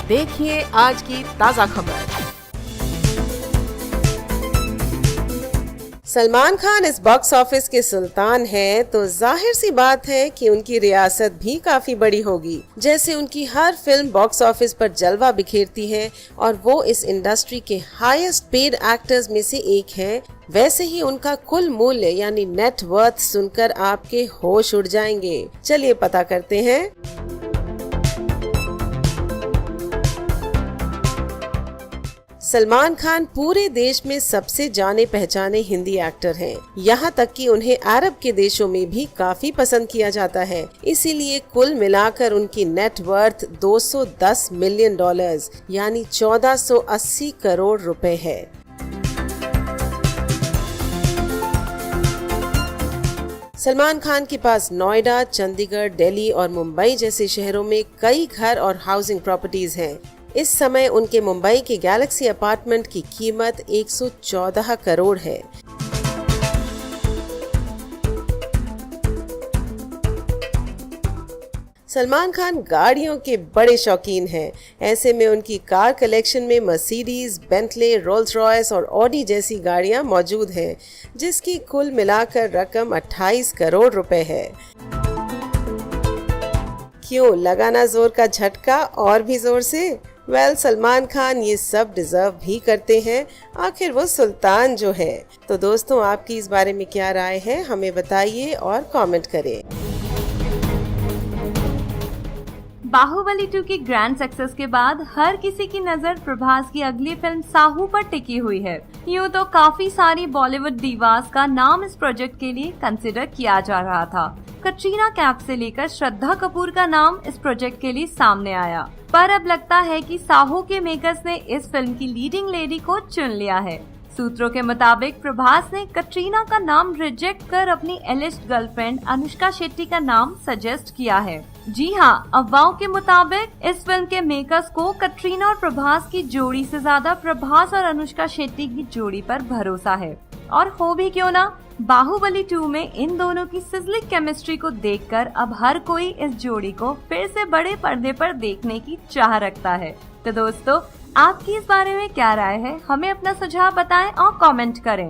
देखिए आज की ताजा खबर। सलमान खान इस बॉक्स ऑफिस के सुल्तान हैं, तो जाहिर सी बात है कि उनकी रियासत भी काफी बड़ी होगी। जैसे उनकी हर फिल्म बॉक्स ऑफिस पर जलवा बिखेरती है और वो इस इंडस्ट्री के हाईएस्ट पेड एक्टर्स में से एक हैं, वैसे ही उनका कुल मूल्य यानी नेट वर्थ सुनकर आपके होश उड़ जाएंगे। चलिए पता करते हैं। सलमान खान पूरे देश में सबसे जाने पहचाने हिंदी एक्टर हैं। यहाँ तक कि उन्हें अरब के देशों में भी काफी पसंद किया जाता है। इसीलिए कुल मिलाकर उनकी नेट वर्थ $210 मिलियन यानी 1480 करोड़ रुपए है। सलमान खान के पास नोएडा, चंडीगढ़, दिल्ली और मुंबई जैसे शहरों में कई घर और हाउसिंग प्रॉपर्टीज हैं। इस समय उनके मुंबई के गैलेक्सी अपार्टमेंट की कीमत 114 करोड़ है। सलमान खान गाड़ियों के बड़े शौकीन हैं। ऐसे में उनकी कार कलेक्शन में मर्सिडीज, बेंटले, रोल्स रॉयस और ऑडी जैसी गाड़ियां मौजूद हैं, जिसकी कुल मिलाकर रकम 28 करोड़ रुपए है। क्यों लगाना जोर का झटका और भी जोर से? सलमान खान ये सब डिजर्व भी करते हैं, आखिर वो सुल्तान जो है। तो दोस्तों, आपकी इस बारे में क्या राय है, हमें बताइए और कमेंट करें। बाहुबली 2 की ग्रैंड सक्सेस के बाद हर किसी की नजर प्रभास की अगली फिल्म साहू पर टिकी हुई है। यूँ तो काफी सारी बॉलीवुड दीवास का नाम इस प्रोजेक्ट के लिए कंसिडर किया जा रहा था। कटरीना कैफ से लेकर श्रद्धा कपूर का नाम इस प्रोजेक्ट के लिए सामने आया, पर अब लगता है कि साहू के मेकर्स ने इस फिल्म की लीडिंग लेडी को चुन लिया है। सूत्रों के मुताबिक प्रभास ने कटरीना का नाम रिजेक्ट कर अपनी एलिस्ट गर्लफ्रेंड अनुष्का शेट्टी का नाम सजेस्ट किया है। जी हाँ, अफवाहों के मुताबिक इस फिल्म के मेकर्स को कटरीना और प्रभास की जोड़ी से ज्यादा प्रभास और अनुष्का शेट्टी की जोड़ी पर भरोसा है। और हो भी क्यों ना, बाहुबली 2 में इन दोनों की सिजलिंग केमिस्ट्री को देखकर अब हर कोई इस जोड़ी को फिर से बड़े पर्दे पर देखने की चाह रखता है। तो दोस्तों, आपकी इस बारे में क्या राय है? हमें अपना सुझाव बताएं और कमेंट करें।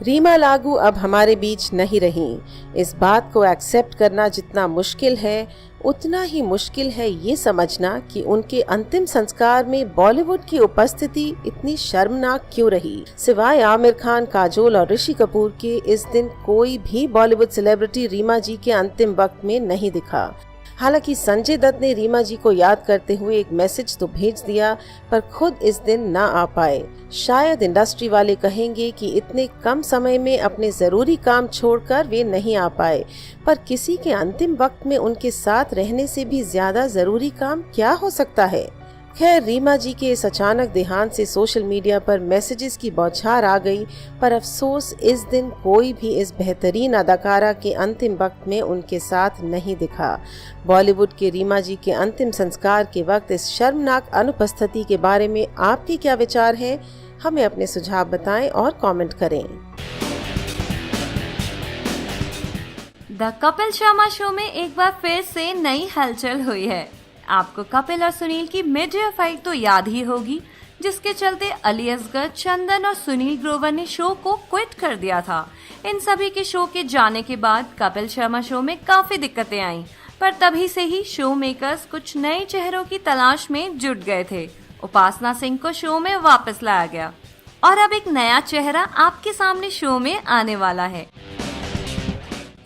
रीमा लागू अब हमारे बीच नहीं रही। इस बात को एक्सेप्ट करना जितना मुश्किल है, उतना ही मुश्किल है ये समझना कि उनके अंतिम संस्कार में बॉलीवुड की उपस्थिति इतनी शर्मनाक क्यों रही। सिवाय आमिर खान, काजोल और ऋषि कपूर के इस दिन कोई भी बॉलीवुड सेलिब्रिटी रीमा जी के अंतिम वक्त में नहीं दिखा। हालांकि संजय दत्त ने रीमा जी को याद करते हुए एक मैसेज तो भेज दिया, पर खुद इस दिन ना आ पाए। शायद इंडस्ट्री वाले कहेंगे कि इतने कम समय में अपने जरूरी काम छोड़कर वे नहीं आ पाए, पर किसी के अंतिम वक्त में उनके साथ रहने से भी ज्यादा जरूरी काम क्या हो सकता है। खैर, रीमा जी के इस अचानक देहांत से सोशल मीडिया पर मैसेजेस की बौछार आ गई, पर अफसोस इस दिन कोई भी इस बेहतरीन अदाकारा के अंतिम वक्त में उनके साथ नहीं दिखा। बॉलीवुड के रीमा जी के अंतिम संस्कार के वक्त इस शर्मनाक अनुपस्थिति के बारे में आपके क्या विचार हैं? हमें अपने सुझाव बताएं और कमेंट करें। द कपिल शर्मा शो में एक बार फिर से नई हलचल हुई है। आपको कपिल और सुनील की मिड ईयर फाइट तो याद ही होगी, जिसके चलते अली असगर, चंदन और सुनील ग्रोवर ने शो को क्विट कर दिया था। इन सभी के शो के जाने के बाद कपिल शर्मा शो में काफी दिक्कतें आईं, पर तभी से ही शो मेकर्स कुछ नए चेहरों की तलाश में जुट गए थे। उपासना सिंह को शो में वापस लाया गया और अब एक नया चेहरा आपके सामने शो में आने वाला है,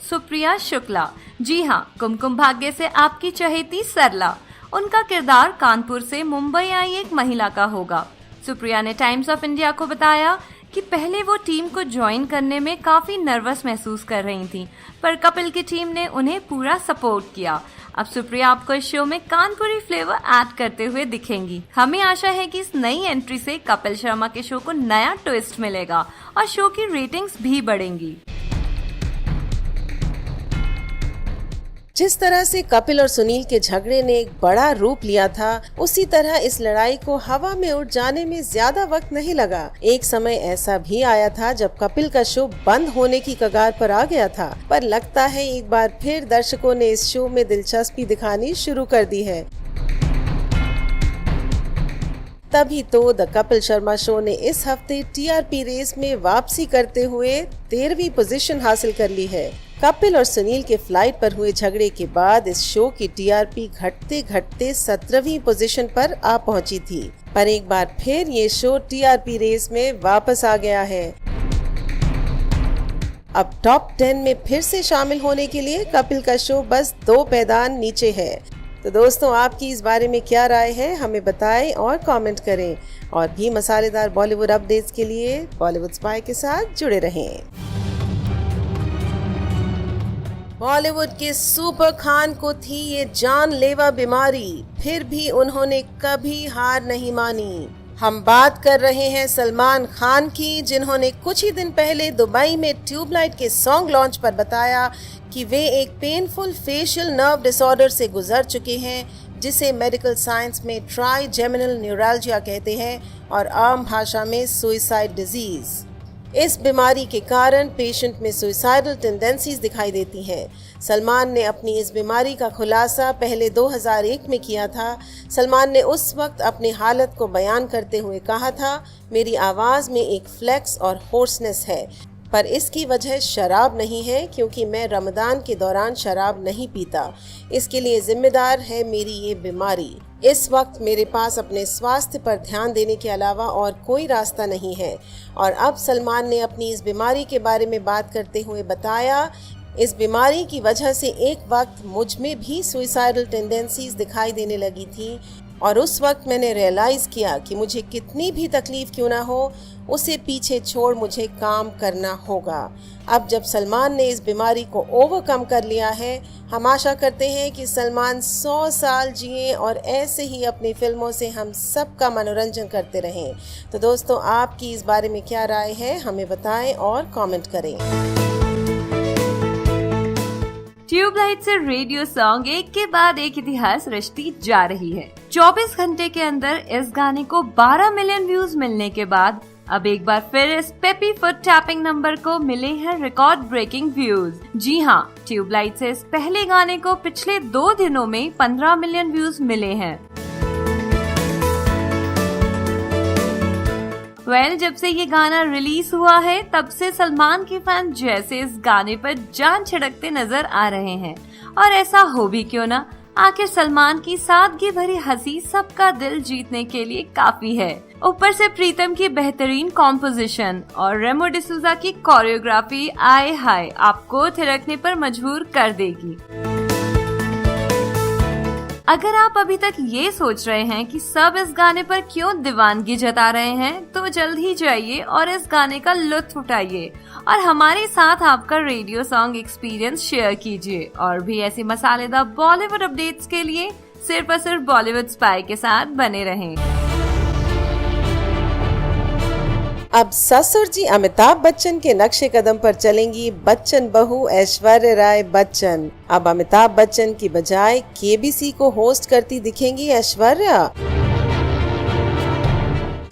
सुप्रिया शुक्ला। जी हाँ, कुमकुम भाग्य से आपकी चहेती सरला। उनका किरदार कानपुर से मुंबई आई एक महिला का होगा। सुप्रिया ने टाइम्स ऑफ इंडिया को बताया कि पहले वो टीम को ज्वाइन करने में काफी नर्वस महसूस कर रही थी, पर कपिल की टीम ने उन्हें पूरा सपोर्ट किया। अब सुप्रिया आपको इस शो में कानपुरी फ्लेवर ऐड करते हुए दिखेंगी। हमें आशा है कि इस नई एंट्री से कपिल शर्मा के शो को नया ट्विस्ट मिलेगा और शो की रेटिंग्स भी बढ़ेंगी। जिस तरह से कपिल और सुनील के झगड़े ने एक बड़ा रूप लिया था, उसी तरह इस लड़ाई को हवा में उड़ जाने में ज्यादा वक्त नहीं लगा। एक समय ऐसा भी आया था जब कपिल का शो बंद होने की कगार पर आ गया था, पर लगता है एक बार फिर दर्शकों ने इस शो में दिलचस्पी दिखानी शुरू कर दी है। तभी तो द कपिल शर्मा शो ने इस हफ्ते टीआरपी रेस में वापसी करते हुए 13वीं पोजीशन हासिल कर ली है। कपिल और सुनील के फ्लाइट पर हुए झगड़े के बाद इस शो की टीआरपी घटते घटते 17वीं पोजीशन पर आ पहुंची थी, पर एक बार फिर ये शो टीआरपी रेस में वापस आ गया है। अब टॉप 10 में फिर से शामिल होने के लिए कपिल का शो बस 2 पैदान नीचे है। तो दोस्तों, आपकी इस बारे में क्या राय है, हमें बताएं और कमेंट करें। और भी मसालेदार बॉलीवुड अपडेट्स के लिए बॉलीवुड स्पाई के साथ जुड़े रहें। बॉलीवुड के सुपर खान को थी ये जानलेवा बीमारी, फिर भी उन्होंने कभी हार नहीं मानी। हम बात कर रहे हैं सलमान खान की, जिन्होंने कुछ ही दिन पहले दुबई में ट्यूबलाइट के सॉन्ग लॉन्च पर बताया कि वे एक पेनफुल फेशियल नर्व डिसऑर्डर से गुजर चुके हैं, जिसे मेडिकल साइंस में ट्राइजेमिनल न्यूरैल्जिया कहते हैं और आम भाषा में सुइसाइड डिजीज। इस बीमारी के कारण पेशेंट में सुइसाइडल टेंडेंसीज दिखाई देती हैं। सलमान ने अपनी इस बीमारी का खुलासा पहले 2001 में किया था। सलमान ने उस वक्त अपनी हालत को बयान करते हुए कहा था, मेरी आवाज़ में एक फ्लेक्स और होर्सनेस है, पर इसकी वजह शराब नहीं है, क्योंकि मैं रमज़ान के दौरान शराब नहीं पीता। इसके लिए जिम्मेदार है मेरी ये बीमारी। इस वक्त मेरे पास अपने स्वास्थ्य पर ध्यान देने के अलावा और कोई रास्ता नहीं है। और अब सलमान ने अपनी इस बीमारी के बारे में बात करते हुए बताया, इस बीमारी की वजह से एक वक्त मुझ में भी सुइसाइडल टेंडेंसीज दिखाई देने लगी थी, और उस वक्त मैंने रियलाइज़ किया कि मुझे कितनी भी तकलीफ क्यों ना हो, उसे पीछे छोड़ मुझे काम करना होगा। अब जब सलमान ने इस बीमारी को ओवरकम कर लिया है, हम आशा करते हैं कि सलमान 100 साल जिए और ऐसे ही अपनी फिल्मों से हम सबका मनोरंजन करते रहें। तो दोस्तों, आपकी इस बारे में क्या राय है, हमें बताएं और कमेंट करें। ट्यूबलाइट से रेडियो सॉन्ग एक के बाद एक इतिहास रचती जा रही है। 24 घंटे के अंदर इस गाने को 12 मिलियन व्यूज मिलने के बाद अब एक बार फिर इस पेपी फुट टैपिंग नंबर को मिले हैं रिकॉर्ड ब्रेकिंग व्यूज। जी हाँ, ट्यूबलाइट से इस पहले गाने को पिछले 2 दिनों में 15 मिलियन व्यूज मिले हैं। जब से ये गाना रिलीज हुआ है, तब से सलमान के फैन जैसे इस गाने पर जान छिड़कते नजर आ रहे हैं। और ऐसा हो भी क्यों ना, आखिर सलमान की सादगी भरी हंसी सबका दिल जीतने के लिए काफी है। ऊपर से प्रीतम की बेहतरीन कॉम्पोजिशन और रेमो डिसूजा की कोरियोग्राफी, आए हाय, आपको थिरकने पर मजबूर कर देगी। अगर आप अभी तक ये सोच रहे हैं कि सब इस गाने पर क्यों दीवानगी जता रहे हैं, तो जल्द ही जाइए और इस गाने का लुत्फ उठाइए और हमारे साथ आपका रेडियो सॉन्ग एक्सपीरियंस शेयर कीजिए। और भी ऐसी मसालेदार बॉलीवुड अपडेट्स के लिए सिर्फ और सिर्फ बॉलीवुड स्पाई के साथ बने रहें। अब ससुर जी अमिताभ बच्चन के नक्शे कदम पर चलेंगी बच्चन बहू ऐश्वर्या राय बच्चन। अब अमिताभ बच्चन की बजाय केबीसी को होस्ट करती दिखेंगी ऐश्वर्या।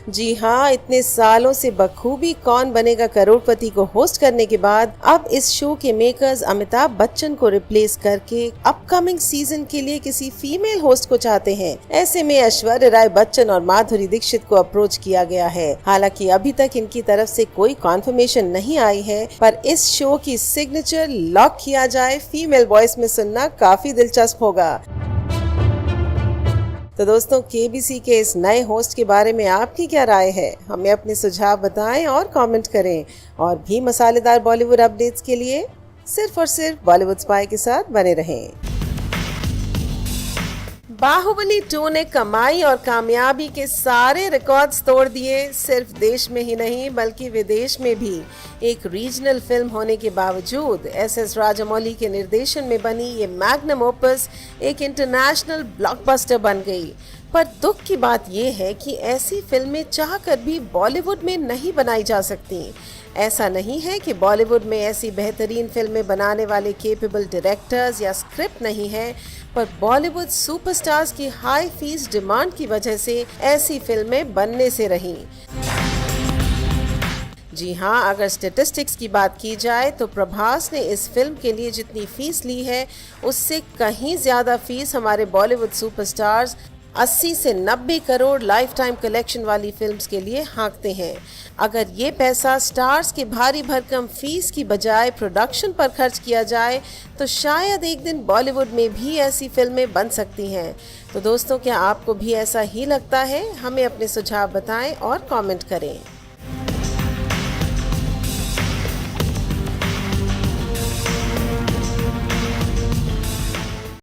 जी हाँ, इतने सालों से बखूबी कौन बनेगा करोड़पति को होस्ट करने के बाद अब इस शो के मेकर्स अमिताभ बच्चन को रिप्लेस करके अपकमिंग सीजन के लिए किसी फीमेल होस्ट को चाहते हैं। ऐसे में ऐश्वर्या राय बच्चन और माधुरी दीक्षित को अप्रोच किया गया है। हालांकि अभी तक इनकी तरफ से कोई कॉन्फर्मेशन नहीं आई है, पर इस शो की सिग्नेचर लॉक किया जाए फीमेल वॉइस में सुनना काफी दिलचस्प होगा। तो दोस्तों, केबीसी के इस नए होस्ट के बारे में आपकी क्या राय है, हमें अपने सुझाव बताएं और कमेंट करें। और भी मसालेदार बॉलीवुड अपडेट्स के लिए सिर्फ और सिर्फ बॉलीवुड स्पाई के साथ बने रहें। बाहुबली 2 ने कमाई और कामयाबी के सारे रिकॉर्ड्स तोड़ दिए। सिर्फ देश में ही नहीं बल्कि विदेश में भी। एक रीजनल फिल्म होने के बावजूद एस.एस. राजामौली के निर्देशन में बनी ये मैग्नम ओपस एक इंटरनेशनल ब्लॉकबस्टर बन गई। पर दुख की बात ये है कि ऐसी फिल्में चाहकर भी बॉलीवुड में नहीं बनाई जा सकती। ऐसा नहीं है कि बॉलीवुड में ऐसी बेहतरीन फिल्में बनाने वाले केपेबल डायरेक्टर्स या स्क्रिप्ट नहीं है, पर बॉलीवुड सुपरस्टार्स की हाई फीस डिमांड की वजह से ऐसी फिल्में बनने से रहीं। जी हाँ, अगर स्टेटिस्टिक्स की बात की जाए तो प्रभास ने इस फिल्म के लिए जितनी फीस ली है उससे कहीं ज़्यादा फीस हमारे बॉलीवुड सुपरस्टार्स 80 से 90 करोड़ लाइफ टाइम कलेक्शन वाली फिल्म्स के लिए हाँकते हैं। अगर ये पैसा स्टार्स के भारी भरकम फीस की बजाय प्रोडक्शन पर खर्च किया जाए तो शायद एक दिन बॉलीवुड में भी ऐसी फिल्में बन सकती हैं। तो दोस्तों, क्या आपको भी ऐसा ही लगता है? हमें अपने सुझाव बताएं और कमेंट करें।